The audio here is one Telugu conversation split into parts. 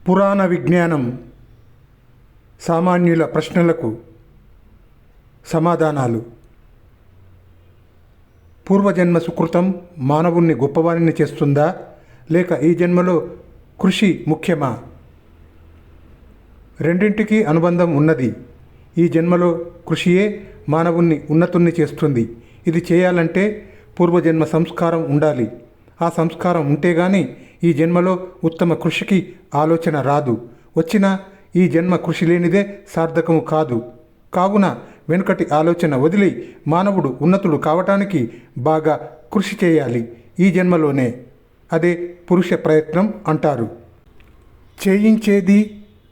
పురాణ విజ్ఞానం సామాన్యుల ప్రశ్నలకు సమాధానాలు. పూర్వజన్మ సుకృతం మానవుణ్ణి గొప్పవాణిని చేస్తుందా, లేక ఈ జన్మలో కృషి ముఖ్యమా? రెండింటికి అనుబంధం ఉన్నది. ఈ జన్మలో కృషియే మానవుణ్ణి ఉన్నతుణ్ణి చేస్తుంది. ఇది చేయాలంటే పూర్వజన్మ సంస్కారం ఉండాలి. ఆ సంస్కారం ఉంటే గాని ఈ జన్మలో ఉత్తమ కృషికి ఆలోచన రాదు. వచ్చినా ఈ జన్మ కృషి లేనిదే సార్థకము కాదు. కావున వెనుకటి ఆలోచన వదిలి మానవుడు ఉన్నతుడు కావటానికి బాగా కృషి చేయాలి ఈ జన్మలోనే. అదే పురుష ప్రయత్నం అంటారు. చేయించేది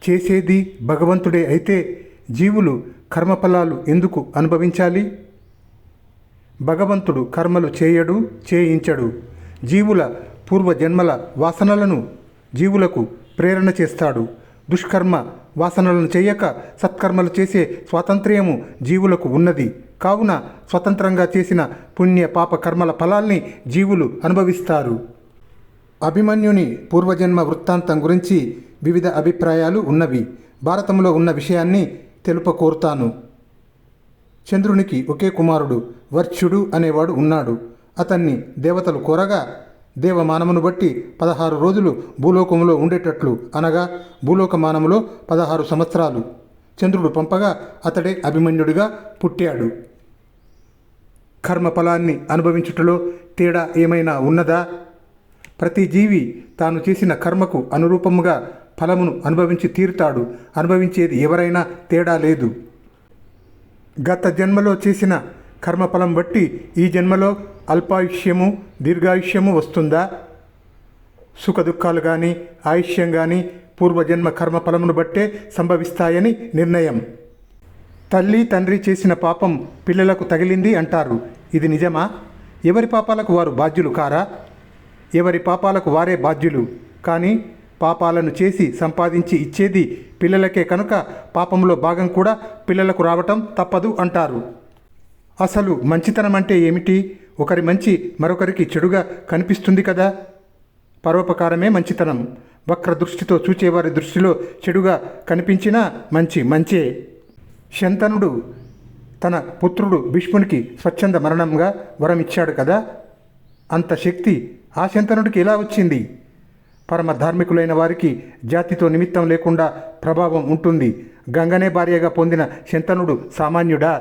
చేసేది భగవంతుడే అయితే జీవులు కర్మఫలాలు ఎందుకు అనుభవించాలి? భగవంతుడు కర్మలు చేయడు, చేయించడు. జీవుల పూర్వజన్మల వాసనలను జీవులకు ప్రేరణ చేస్తాడు. దుష్కర్మ వాసనలను చేయక సత్కర్మలు చేసే స్వాతంత్ర్యము జీవులకు ఉన్నది. కావున స్వతంత్రంగా చేసిన పుణ్య పాప కర్మల ఫలాల్ని జీవులు అనుభవిస్తారు. అభిమన్యుని పూర్వజన్మ వృత్తాంతం గురించి వివిధ అభిప్రాయాలు ఉన్నవి. భారతంలో ఉన్న విషయాన్ని తెలుప కోరుతాను. చంద్రునికి ఒకే కుమారుడు వర్చ్యుడు అనేవాడు ఉన్నాడు. అతన్ని దేవతలు కోరగా దేవమానమును బట్టి 16 రోజులు భూలోకములో ఉండేటట్లు, అనగా భూలోకమానములో 16 సంవత్సరాలు చంద్రుడు పంపగా అతడే అభిమన్యుడిగా పుట్టాడు. కర్మఫలాన్ని అనుభవించుటలో తేడా ఏమైనా ఉన్నదా? ప్రతి జీవి తాను చేసిన కర్మకు అనురూపముగా ఫలమును అనుభవించి తీరుతాడు. అనుభవించేది ఎవరైనా తేడా లేదు. గత జన్మలో చేసిన కర్మఫలం బట్టి ఈ జన్మలో అల్పాయుష్యము దీర్ఘాయుష్యము వస్తుందా? సుఖ దుఃఖాలు కానీ ఆయుష్యం కానీ పూర్వజన్మ కర్మఫలమును బట్టే సంభవిస్తాయని నిర్ణయం. తల్లి తండ్రి చేసిన పాపం పిల్లలకు తగిలింది అంటారు. ఇది నిజమా? ఎవరి పాపాలకు వారు బాధ్యులు కారా? ఎవరి పాపాలకు వారే బాధ్యులు. కానీ పాపాలను చేసి సంపాదించి ఇచ్చేది పిల్లలకే కనుక పాపంలో భాగం కూడా పిల్లలకు రావటం తప్పదు అంటారు. అసలు మంచితనం అంటే ఏమిటి? ఒకరి మంచి మరొకరికి చెడుగా కనిపిస్తుంది కదా. పరోపకారమే మంచితనం. వక్ర దృష్టితో చూచేవారి దృష్టిలో చెడుగా కనిపించినా మంచే. శంతనుడు తన పుత్రుడు భీష్మునికి స్వచ్ఛంద మరణంగా వరం ఇచ్చాడు కదా. అంత శక్తి ఆ శంతనుడికి ఎలా వచ్చింది? పరమ ధార్మికులైన వారికి జాతితో నిమిత్తం లేకుండా ప్రభావం ఉంటుంది. గంగనే భార్యగా పొందిన శంతనుడు సామాన్యుడా?